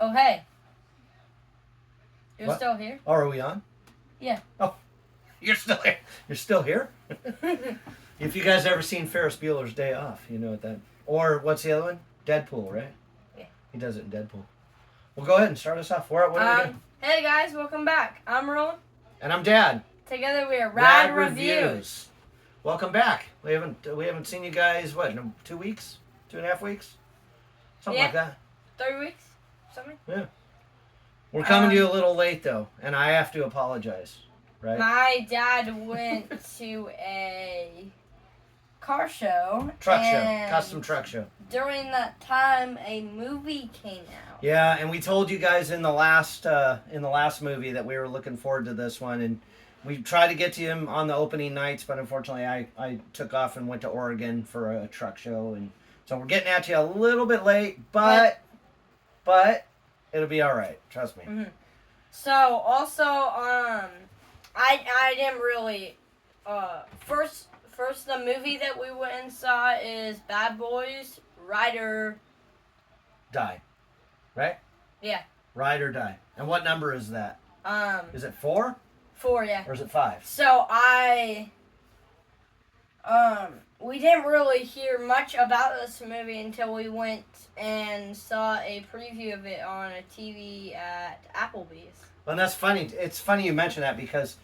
Oh, hey. You're What? still here? Oh, are we on? Yeah. Oh, you're still here. You're still here? If you guys ever seen Ferris Bueller's Day Off, you know what that... Or, what's the other one? Deadpool, right? Yeah. He does it in Deadpool. Well, go ahead and start us off. What are we doing? Hey, guys. Welcome back. I'm Roland. And I'm Dad. Together we are R.A.D. Reviews. Welcome back. We haven't seen you guys, what, in 2 weeks? 2.5 weeks? Something like that. 3 weeks? Something? Yeah. We're coming to you a little late, though, and I have to apologize, right? My dad went to a car show. Custom truck show. During that time, a movie came out. Yeah, and we told you guys in the last movie that we were looking forward to this one, and we tried to get to him on the opening nights, but unfortunately I took off and went to Oregon for a truck show, and so we're getting at you a little bit late, but it'll be all right. Trust me. Mm-hmm. So also, I didn't really. First, the movie that we went and saw is Bad Boys, Ride or Die, right? Yeah. Ride or Die. And what number is that? Is it 4? 4, yeah. Or is it 5? So we didn't really hear much about this movie until we went and saw a preview of it on a TV at Applebee's. Well, and that's funny. It's funny you mention that because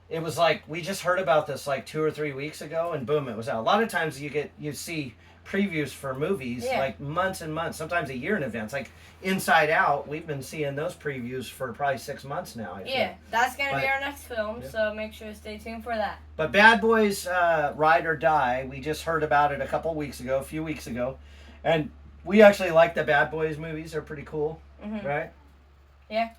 it was like we just heard about this like 2 or 3 weeks ago, and boom, it was out. A lot of times you see previews for movies like months and months, sometimes a year in advance. Like Inside Out, we've been seeing those previews for probably 6 months now. That's going to be our next film, so make sure to stay tuned for that. But Bad Boys Ride or Die, we just heard about it a few weeks ago, and we actually like the Bad Boys movies. They're pretty cool, right? Yeah.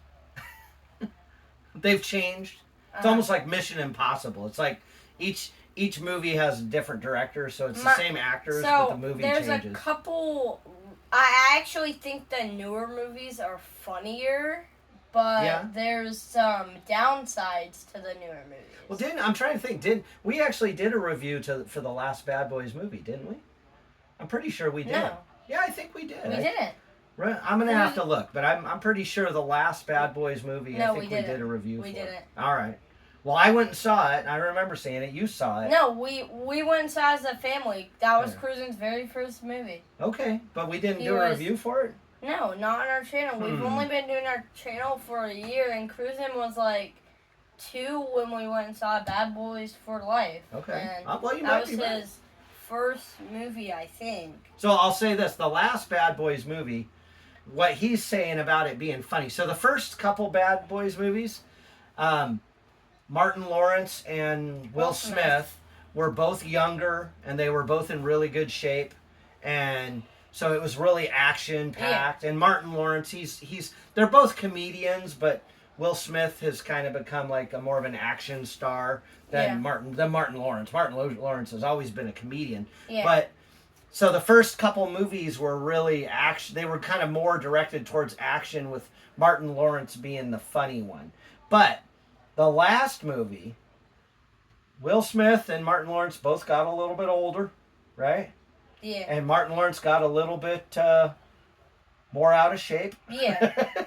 They've changed. It's almost like Mission Impossible. It's like each movie has a different director, so it's the same actors, but the movie changes. There's a couple... I actually think the newer movies are funnier, but there's some downsides to the newer movies. Well, I'm trying to think. We actually did a review for the last Bad Boys movie, didn't we? I'm pretty sure we did. No. Yeah, I think we did. We didn't. Right, I'm gonna have to look, but I'm pretty sure the last Bad Boys movie. I think we did a review. We didn't. All right. Well, I went and saw it. I remember seeing it. You saw it. No, we went and saw it as a family. That was Cruisen's very first movie. Okay, but we didn't do a review for it? No, not on our channel. We've only been doing our channel for a year, and Cruisen was like 2 when we went and saw Bad Boys for Life. Okay. And well, you that might was be right. his first movie, I think. So I'll say this. The last Bad Boys movie, what he's saying about it being funny. So the first couple Bad Boys movies, Martin Lawrence and Will Smith were both younger, and they were both in really good shape, and so it was really action packed. Yeah. And Martin Lawrence, they're both comedians, but Will Smith has kind of become like a more of an action star than Martin Lawrence. Martin Lawrence has always been a comedian, but so the first couple movies were really action. They were kind of more directed towards action, with Martin Lawrence being the funny one, but the last movie, Will Smith and Martin Lawrence both got a little bit older, right? Yeah. And Martin Lawrence got a little bit more out of shape. Yeah.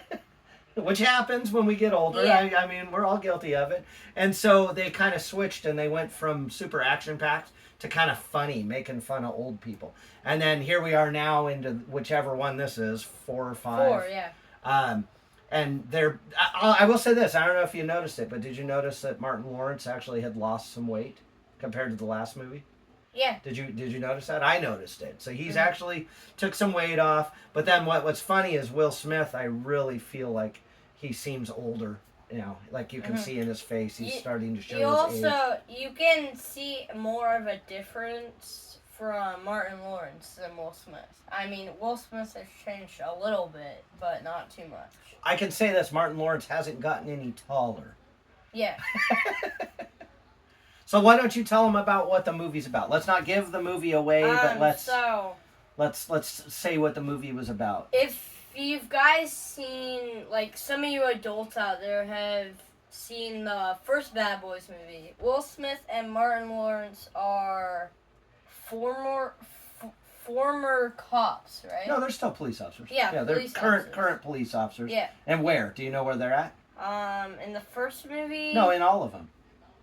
Which happens when we get older. Yeah. I mean, we're all guilty of it. And so they kind of switched, and they went from super action-packed to kind of funny, making fun of old people. And then here we are now into whichever one this is, 4 or 5. 4, yeah. And I will say this, I don't know if you noticed it, but did you notice that Martin Lawrence actually had lost some weight compared to the last movie? Yeah. Did you notice that? I noticed it. So he's actually took some weight off. But then what's funny is Will Smith, I really feel like he seems older. You know, like you can see in his face, he's starting to show his age. You can see more of a difference from Martin Lawrence than Will Smith. I mean, Will Smith has changed a little bit, but not too much. I can say this, Martin Lawrence hasn't gotten any taller. Yeah. So why don't you tell them about what the movie's about? Let's not give the movie away, but let's say what the movie was about. If you've guys seen, like, some of you adults out there have seen the first Bad Boys movie, Will Smith and Martin Lawrence are former cops, right? No, they're still police officers. Yeah, they're police current police officers. Yeah. And where? Do you know where they're at? In the first movie. No, in all of them.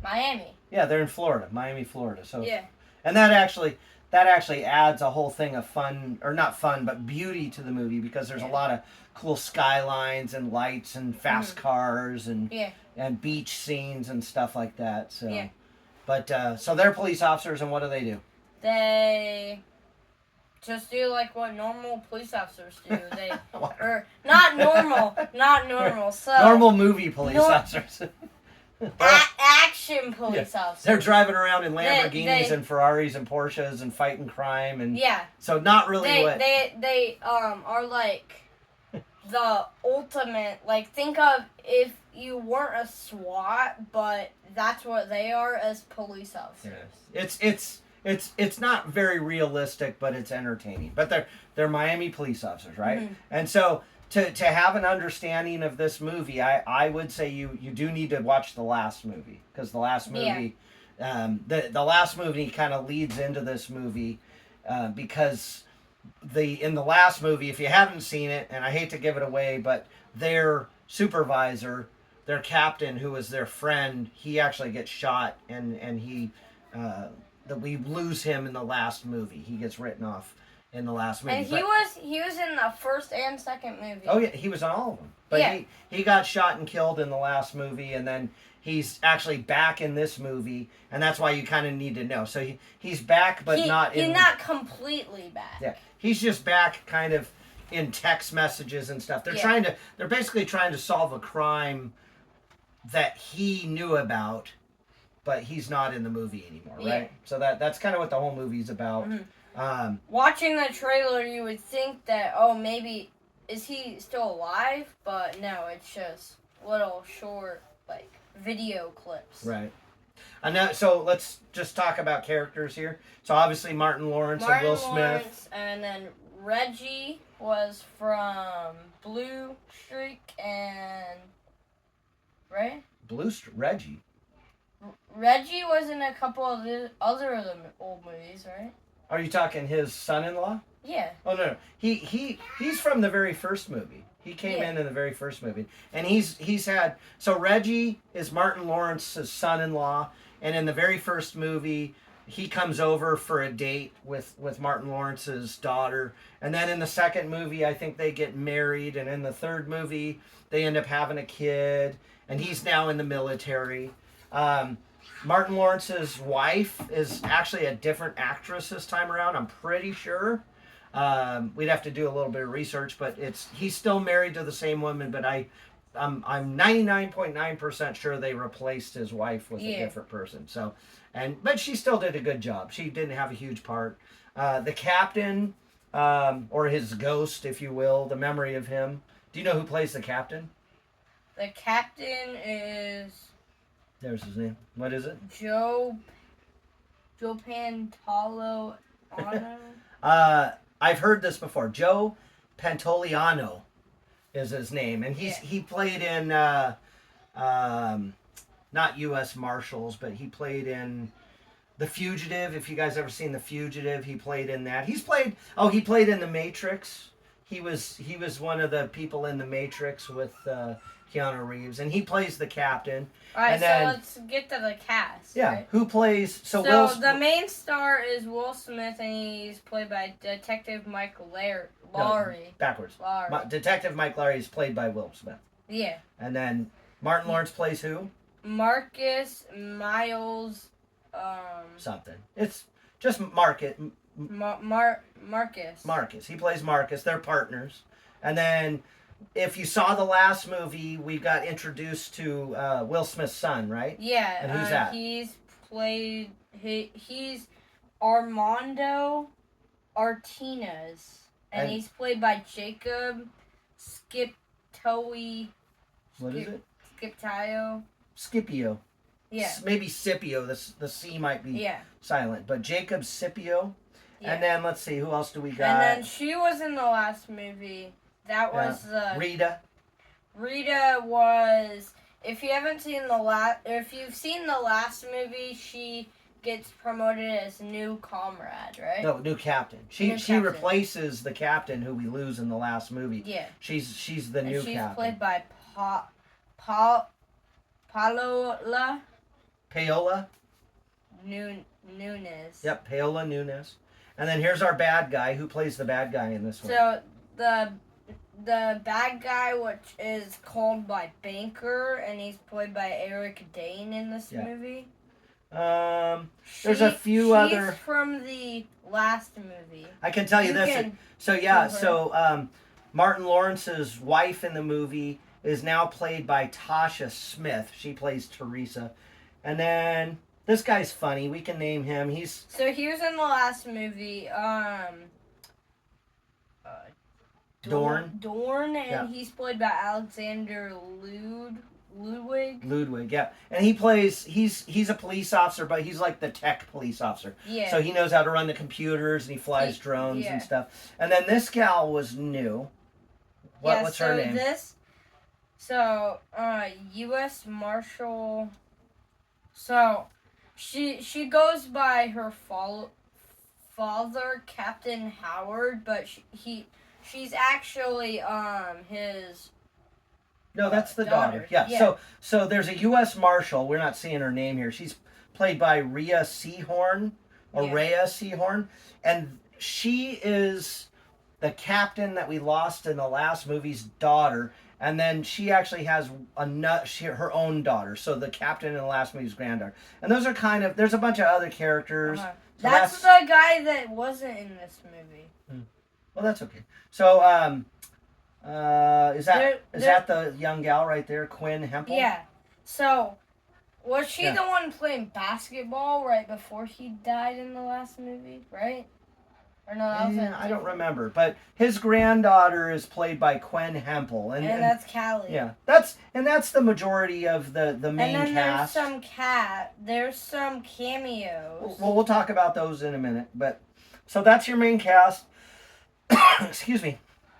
Miami. Yeah, they're in Florida, Miami, Florida. So. Yeah. And that actually adds a whole thing of fun, or not fun, but beauty to the movie, because there's a lot of cool skylines and lights and fast cars and beach scenes and stuff like that. So. Yeah. But so they're police officers, and what do? They just do like what normal police officers do. They or not normal. So normal movie police officers. Action police officers. They're driving around in Lamborghinis and Ferraris and Porsches and fighting crime and so not really they are like the ultimate, like, think of if you weren't a SWAT, but that's what they are as police officers. Yes. It's not very realistic, but it's entertaining. But they're Miami police officers, right? Mm-hmm. And so to have an understanding of this movie, I would say you do need to watch the last movie, because the last movie, the last movie kind of leads into this movie, because in the last movie, if you haven't seen it, and I hate to give it away, but their supervisor, their captain, who was their friend, he actually gets shot, and he that we lose him in the last movie. He gets written off in the last movie. And he was in the first and second movie. Oh yeah, he was on all of them. But he got shot and killed in the last movie, and then he's actually back in this movie, and that's why you kind of need to know. So he's back, but he's not completely back. Yeah, he's just back, kind of in text messages and stuff. They're basically trying to solve a crime that he knew about, but he's not in the movie anymore, right? So that's kind of what the whole movie's about. Mm-hmm. Watching the trailer, you would think that, maybe is he still alive? But no, it's just little short, like, video clips. Right. So let's just talk about characters here. So obviously Martin Lawrence and Will Smith. And then Reggie was from Blue Streak and... Right? Reggie? Reggie was in a couple of the other of the old movies, right? Are you talking his son-in-law? Yeah. Oh no. He's from the very first movie. He came in the very first movie, and he's had, so Reggie is Martin Lawrence's son-in-law, and in the very first movie he comes over for a date with Martin Lawrence's daughter, and then in the second movie I think they get married, and in the third movie they end up having a kid, and he's now in the military. Martin Lawrence's wife is actually a different actress this time around, I'm pretty sure. We'd have to do a little bit of research, but he's still married to the same woman, but I'm 99.9% sure they replaced his wife with a different person. So, but she still did a good job. She didn't have a huge part. The captain, or his ghost, if you will, the memory of him. Do you know who plays the captain? The captain is... There's his name. What is it? Joe Pantoliano. I've heard this before. Joe Pantoliano is his name, and he played in not U.S. Marshals, but he played in The Fugitive. If you guys ever seen The Fugitive, he played in that. He played in The Matrix. He was one of the people in The Matrix with Keanu Reeves, and he plays the captain. All right, so let's get to the cast. Yeah, right? Who plays? So the main star is Will Smith, and he's played by Detective Mike Laurie. No, backwards. Detective Mike Laurie is played by Will Smith. Yeah. And then Martin Lawrence plays who? Marcus Miles. Something. It's just Marcus. Marcus. He plays Marcus. They're partners. And then, if you saw the last movie, we got introduced to Will Smith's son, right? Yeah. And who's that? He's Armando Artinez. And he's played by Jacob Skiptoe. What is it? Scipio. Yeah. Maybe Scipio. The C might be silent. But Jacob Scipio. Yeah. And then, let's see, who else do we got? And then she was in the last movie. That was Rita. Rita was, if you've seen the last movie, she gets promoted as new comrade, right? No, new captain. She Captain. replaces the captain who we lose in the last movie. Yeah. She's the and new she's captain. Played by Paola Nunes. Yep, Paola Nunes. And then here's our bad guy. Who plays the bad guy in this one? So the bad guy, which is called by Banker, and he's played by Eric Dane in this movie. There's a few other. She's from the last movie. I can tell you this. So Martin Lawrence's wife in the movie is now played by Tasha Smith. She plays Teresa, and then this guy's funny. We can name him. He was in the last movie. Dorn, and he's played by Alexander Ludwig. Yeah, and he's a police officer, but he's like the tech police officer. Yeah. So he knows how to run the computers and he flies drones and stuff. And then this gal was new. What's her name? U.S. Marshal. So, she goes by her father, Captain Howard, but she's actually his. No, that's the daughter. Yeah. So there's a U.S. Marshal. We're not seeing her name here. She's played by Rhea Seehorn, and she is the captain that we lost in the last movie's daughter. And then she actually has her own daughter. So the captain in the last movie's granddaughter. And those are there's a bunch of other characters. Uh-huh. So that's the guy that wasn't in this movie. Well, that's okay. So, is that the young gal right there, Quinn Hempel? Yeah. So, was she the one playing basketball right before he died in the last movie, right? Or no, that was I don't remember. But his granddaughter is played by Quinn Hempel, and that's Callie. Yeah, that's the majority of the main cast. And then there's some cameos. Well, we'll talk about those in a minute. But so that's your main cast. Excuse me.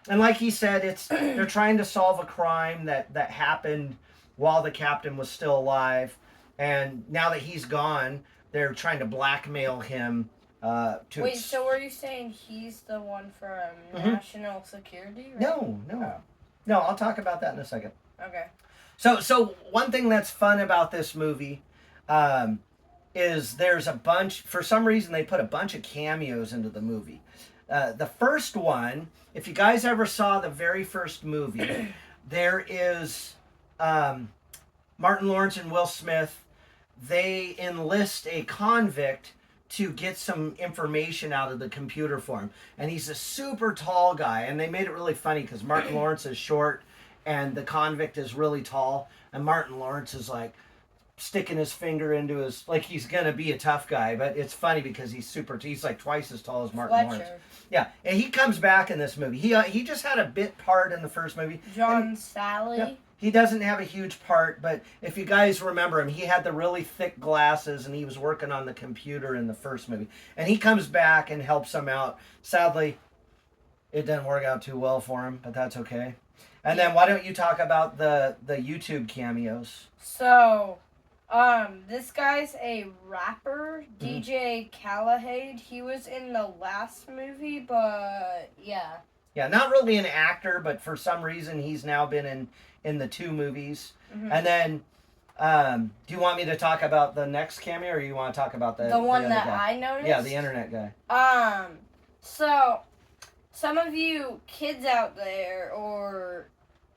And like he said, they're trying to solve a crime that happened while the captain was still alive, and now that he's gone, they're trying to blackmail him. Wait, so were you saying he's the one from national security? Right? No. I'll talk about that in a second. Okay. So one thing that's fun about this movie is there's a bunch. For some reason, they put a bunch of cameos into the movie. The first one, if you guys ever saw the very first movie, there is Martin Lawrence and Will Smith. They enlist a convict to get some information out of the computer for him. And he's a super tall guy. And they made it really funny because Martin Lawrence is short and the convict is really tall. And Martin Lawrence is like sticking his finger into like he's going to be a tough guy. But it's funny because he's like twice as tall as Martin Lawrence. Yeah, and he comes back in this movie. He just had a bit part in the first movie. John Sally. Yeah, he doesn't have a huge part, but if you guys remember him, he had the really thick glasses and he was working on the computer in the first movie. And he comes back and helps him out. Sadly, it didn't work out too well for him, but that's okay. And then why don't you talk about the YouTube cameos? So, this guy's a rapper, DJ Khaled. He was in the last movie, but yeah. Yeah, not really an actor, but for some reason he's now been in the two movies. Mm-hmm. And then, do you want me to talk about the next cameo, or you want to talk about the one the that guy? I noticed? Yeah, the internet guy. So, some of you kids out there, or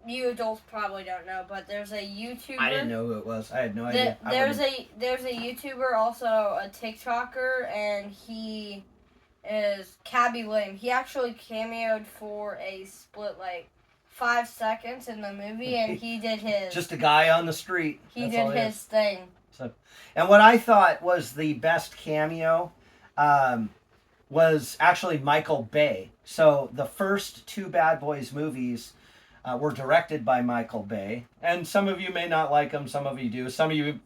you adults probably don't know, but there's a YouTuber. I didn't know who it was. I had no idea. There's a YouTuber, also a TikToker, and he is Cabby Lim. He actually cameoed for a split 5 seconds in the movie, and he did his. Just a guy on the street. He did his thing. So, and what I thought was the best cameo was actually Michael Bay. So the first two Bad Boys movies were directed by Michael Bay, and some of you may not like him, some of you do. Some of you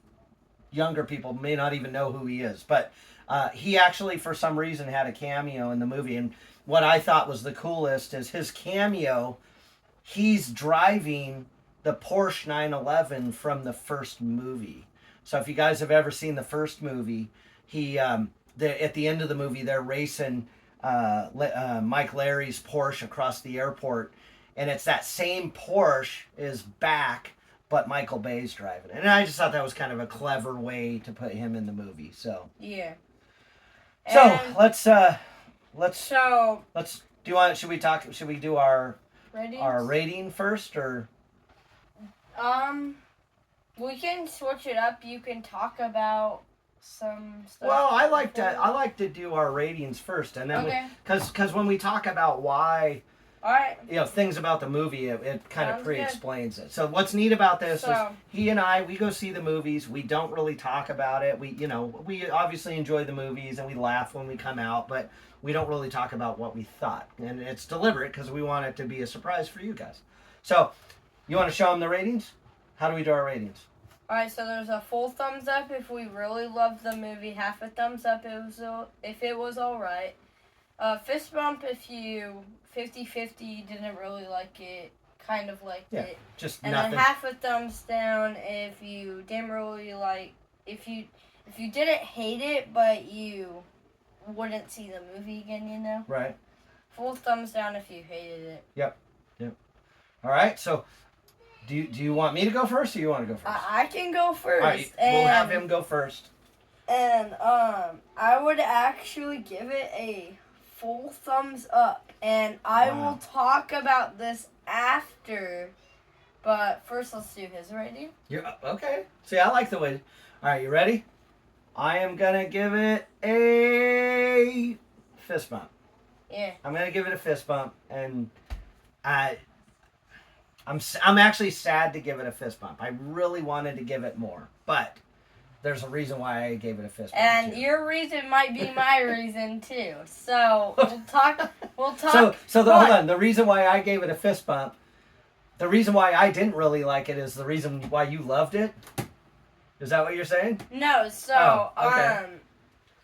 younger people may not even know who he is, but he actually, for some reason, had a cameo in the movie. And what I thought was the coolest is his cameo. He's driving the Porsche 911 from the first movie. So if you guys have ever seen the first movie, at the end of the movie, they're racing Mike Larry's Porsche across the airport, and it's that same Porsche is back, but Michael Bay's driving it. And I just thought that was kind of a clever way to put him in the movie. So yeah. so And let's so do you want? Should we do our ratings? rating first, or we can switch it up. You can talk about some stuff. well, I like to do our ratings first, and then Okay. because when we talk about why, All right. things about the movie, it kind of Sounds pre-explains it. So what's neat about this is So- he and I, we go see the movies. We don't really talk about it. We obviously enjoy the movies and we laugh when we come out, but we don't really talk about what we thought. And it's deliberate because we want it to be a surprise for you guys. So you want to show them the ratings? How do we do our ratings? All right. So there's a full thumbs up if we really loved the movie. Half a thumbs up if it was all right. Fist bump if you 50-50 didn't really like it, kind of liked it. Just And nothing. then half a thumbs down if you didn't really like, if you didn't hate it, but you wouldn't see the movie again, you know? Right. Full thumbs down if you hated it. All right. So do you want me to go first, or you want to go first? I can go first. All right. We'll have him go first. And I would actually give it a full thumbs up. And I Wow. will talk about this after. But first, let's do his rating. You're okay. See, I like the way. All right, you ready? I am gonna give it a fist bump. Yeah. I'm gonna give it a fist bump, and I'm actually sad to give it a fist bump. I really wanted to give it more, but there's a reason why I gave it a fist bump. And too. your reason might be my reason too. So we'll talk. So hold on. The reason why I gave it a fist bump, the reason why I didn't really like it is the reason why you loved it. Is that what you're saying? No. So Oh, okay.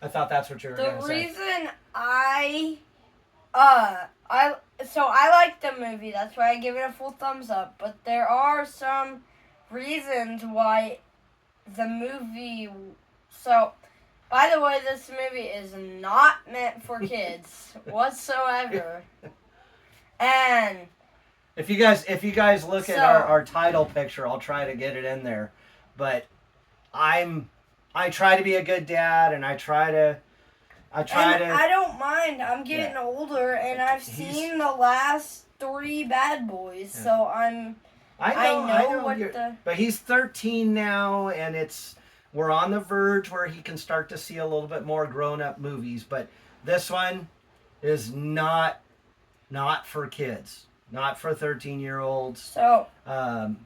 I thought that's what you were the going to say. reason I like the movie. That's why I give it a full thumbs up. But there are some reasons why the movie. So, by the way, this movie is not meant for kids whatsoever. And If you guys look at So- our title picture, I'll try to get it in there. But I try to be a good dad, and I try to. I don't mind. I'm getting older, and I've seen the last 3 Bad Boys, so I know what the. But he's 13 now, and we're on the verge where he can start to see a little bit more grown-up movies. But this one is not for kids, not for 13-year-olds. So And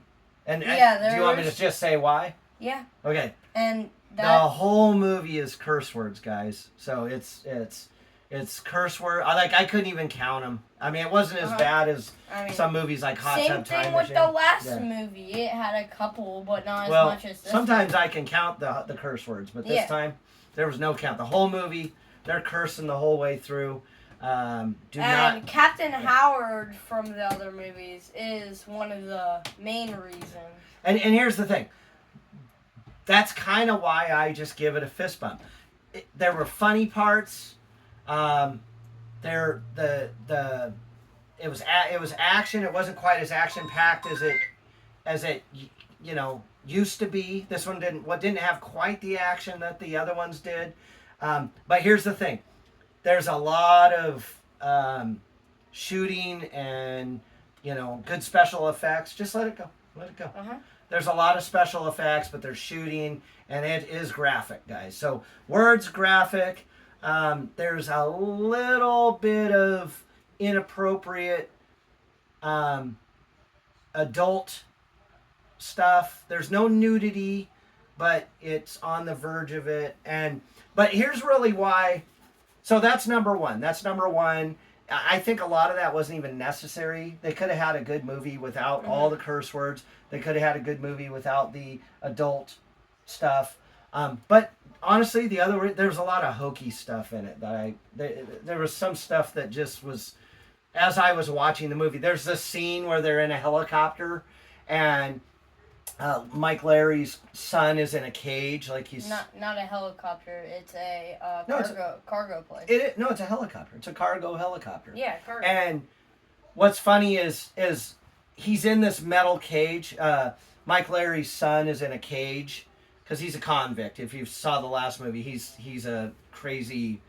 Yeah, do you want me to there's- just say why? yeah, Okay. and The that whole movie is curse words, guys. So it's curse word. I couldn't even count them. I mean, it wasn't as bad as I mean, some movies like Hot same Tub Time thing with Machine. the last Yeah. movie. It had a couple, but not as Well, much as this. sometimes I can count the curse words, but this Yeah. time there was no count. The whole movie, they're cursing the whole way through. And Captain Howard from the other movies is one of the main reasons. And here's the thing. That's kind of why I just give it a fist bump. There were funny parts. It was action. It wasn't quite as action packed as it used to be. This one didn't have quite the action that the other ones did. But here's the thing. There's a lot of shooting and good special effects. Just let it go. Let it go. Uh-huh. There's a lot of special effects, but there's shooting, and it is graphic, guys. So words graphic. There's a little bit of inappropriate adult stuff. There's no nudity, but it's on the verge of it. But here's really why. So that's number one. I think a lot of that wasn't even necessary. They could have had a good movie without all the curse words. They could have had a good movie without the adult stuff. But honestly, there's a lot of hokey stuff in it there was some stuff that just was, as I was watching the movie, there's this scene where they're in a helicopter and Mike Larry's son is in a cage, like he's not a helicopter. It's a No, cargo plane. no, it's a helicopter. It's a cargo helicopter. Yeah, cargo. And what's funny is he's in this metal cage. Mike Larry's son is in a cage because he's a convict. If you saw the last movie, he's a crazy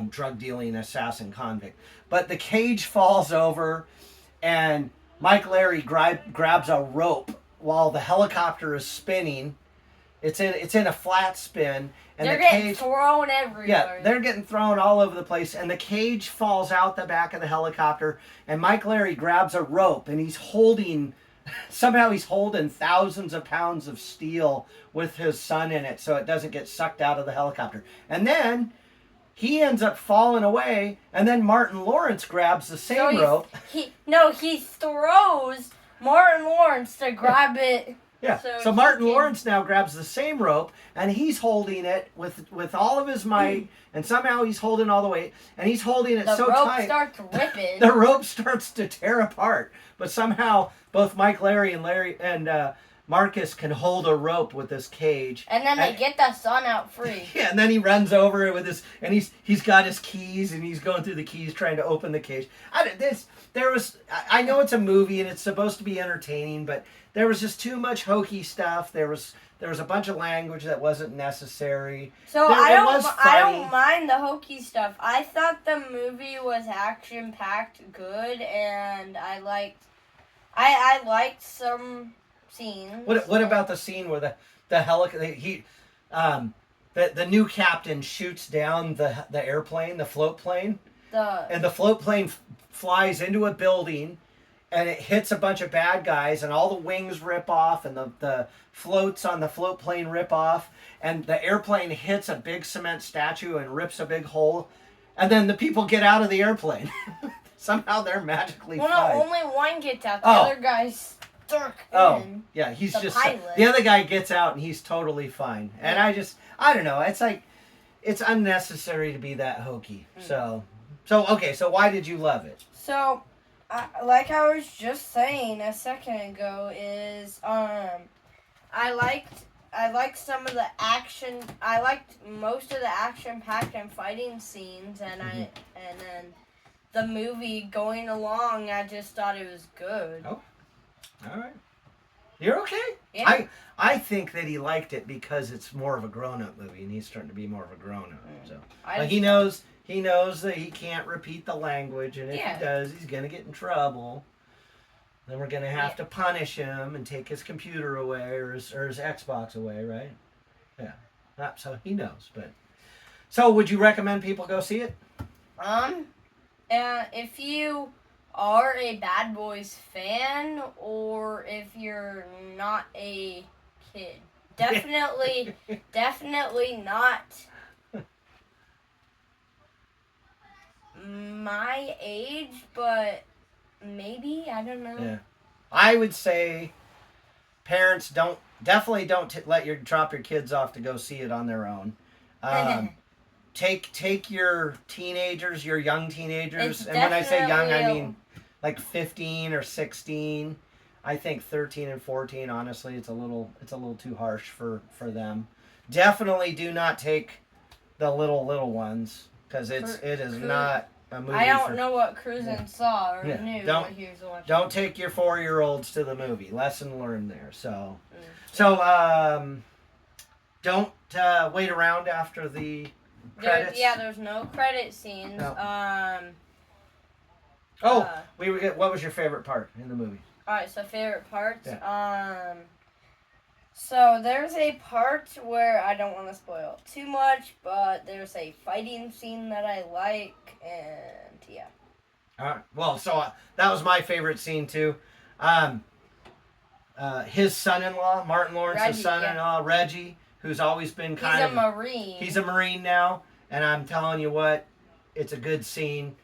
drug dealing assassin convict. But the cage falls over, and Mike Larry grabs a rope while the helicopter is spinning. It's in a flat spin, and they're the getting cage, thrown everywhere. yeah, they're getting thrown all over the place, and the cage falls out the back of the helicopter, and Mike Larry grabs a rope, and he's holding thousands of pounds of steel with his son in it so it doesn't get sucked out of the helicopter. And then he ends up falling away, and then Martin Lawrence grabs the same rope. He throws Martin Lawrence to grab it. Yeah. So Martin Lawrence now grabs the same rope, and he's holding it with all of his might, and somehow he's holding all the weight, and he's holding it so tight. The rope starts ripping. The rope starts to tear apart, but somehow both Mike Larry and Marcus can hold a rope with this cage. And then they get the son out free. Yeah, and then he runs over it with his, and he's got his keys, and he's going through the keys trying to open the cage. I know it's a movie and it's supposed to be entertaining, but there was just too much hokey stuff. There was a bunch of language that wasn't necessary. So I don't mind the hokey stuff. I thought the movie was action packed, good, and I liked some scenes. What about the scene where the helicopter the new captain shoots down the airplane, the float plane, and the float plane flies into a building, and it hits a bunch of bad guys, and all the wings rip off, and the floats on the float plane rip off, and the airplane hits a big cement statue and rips a big hole, and then the people get out of the airplane. Somehow they're magically fine. No, only one gets out. The other guy's stuck in. Yeah, he's just pilot. The other guy gets out and he's totally fine. And I don't know. It's like it's unnecessary to be that hokey. So okay. So why did you love it? So, like I was just saying a second ago, is I liked some of the action. I liked most of the action-packed and fighting scenes, and then the movie going along, I just thought it was good. Oh, all right. You're okay. Yeah. I think that he liked it because it's more of a grown-up movie, and he's starting to be more of a grown-up. So he knows that he can't repeat the language, and if he does, he's gonna get in trouble. Then we're gonna have to punish him and take his computer away or his Xbox away, right? Yeah. So he knows. But so, would you recommend people go see it? If you are a Bad Boys fan, or if you're not a kid, definitely not my age, but maybe, I don't know. Yeah, I would say parents definitely don't drop your kids off to go see it on their own. Take your teenagers, your young teenagers, and when I say young, I mean like 15 or 16. I think 13 and 14, honestly, it's a little too harsh for them. Definitely do not take the little ones, because it is not a movie. I don't know what Cruisin saw or knew what he was watching. Don't take your 4-year-olds to the movie. Lesson learned there. So don't wait around after the credits. There's no credit scenes. No. What was your favorite part in the movie? Alright, so favorite parts. Yeah. So there's a part where I don't want to spoil it too much, but there's a fighting scene that I like, and yeah. Alright. Well, so that was my favorite scene too. His son-in-law, Martin Lawrence's son-in-law, Reggie, who's always been He's a Marine. He's a Marine now, and I'm telling you what, it's a good scene.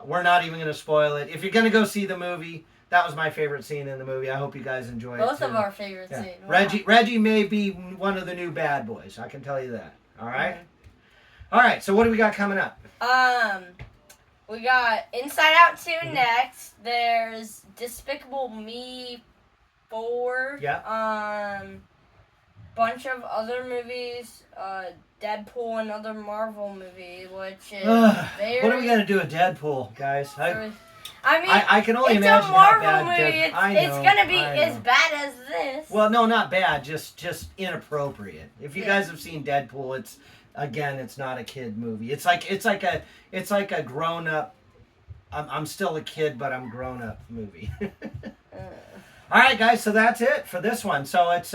We're not even going to spoil it. If you're going to go see the movie, that was my favorite scene in the movie. I hope you guys enjoy it. Both of our favorite scenes. Wow. Reggie may be one of the new bad boys. I can tell you that. All right? All right, so what do we got coming up? We got Inside Out 2 next. There's Despicable Me 4. Yeah. Bunch of other movies. Deadpool, another Marvel movie, which is very... What are we gonna do with Deadpool, guys? I mean, I can only it's imagine a Marvel how bad movie. It's gonna be as bad as this. Well, no, not bad. Just inappropriate. If you guys have seen Deadpool, it's not a kid movie. It's like a grown up. I'm still a kid, but I'm grown up movie. All right, guys. So that's it for this one. So it's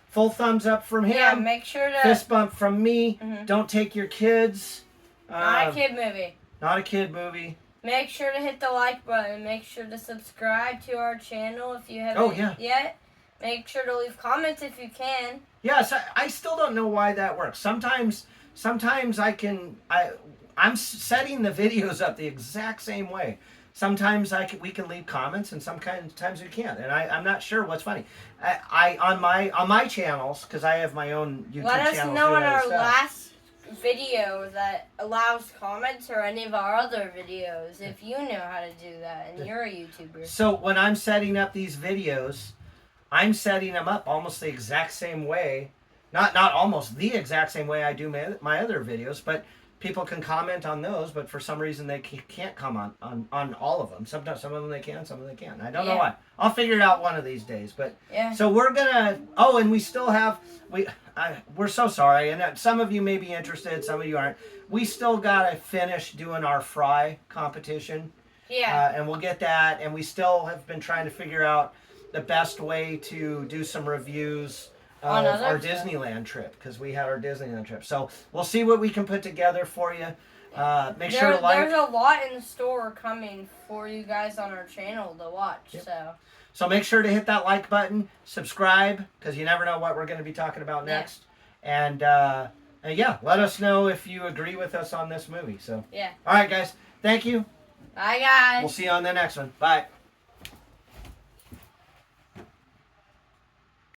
full thumbs up from him. Yeah, make sure to fist bump from me. Don't take your kids. Not a kid movie. Not a kid movie. Make sure to hit the like button. Make sure to subscribe to our channel if you haven't yet. Make sure to leave comments if you can. Yes, I still don't know why that works. Sometimes I'm setting the videos up the exact same way. Sometimes we can leave comments, and sometimes we can't. And I'm not sure what's funny. On my channels, because I have my own YouTube channel. Let us know in our last video that allows comments, or any of our other videos, if you know how to do that and you're a YouTuber. So when I'm setting up these videos, I'm setting them up almost the exact same way. Not almost the exact same way I do my other videos, but people can comment on those, but for some reason they can't comment on all of them. Sometimes some of them they can, some of them they can't. I don't know why. I'll figure it out one of these days. But so we're gonna. Oh, and we still have we're so sorry, and some of you may be interested, some of you aren't. We still gotta finish doing our fry competition. Yeah. And we'll get that, and we still have been trying to figure out the best way to do some reviews of our Disneyland trip, because we had our Disneyland trip. So we'll see what we can put together for you. Make sure to like. There's a lot in the store coming for you guys on our channel to watch. So make sure to hit that like button, subscribe, because you never know what we're going to be talking about next. And let us know if you agree with us on this movie. So all right, guys, thank you. Bye, guys. We'll see you on the next one. Bye.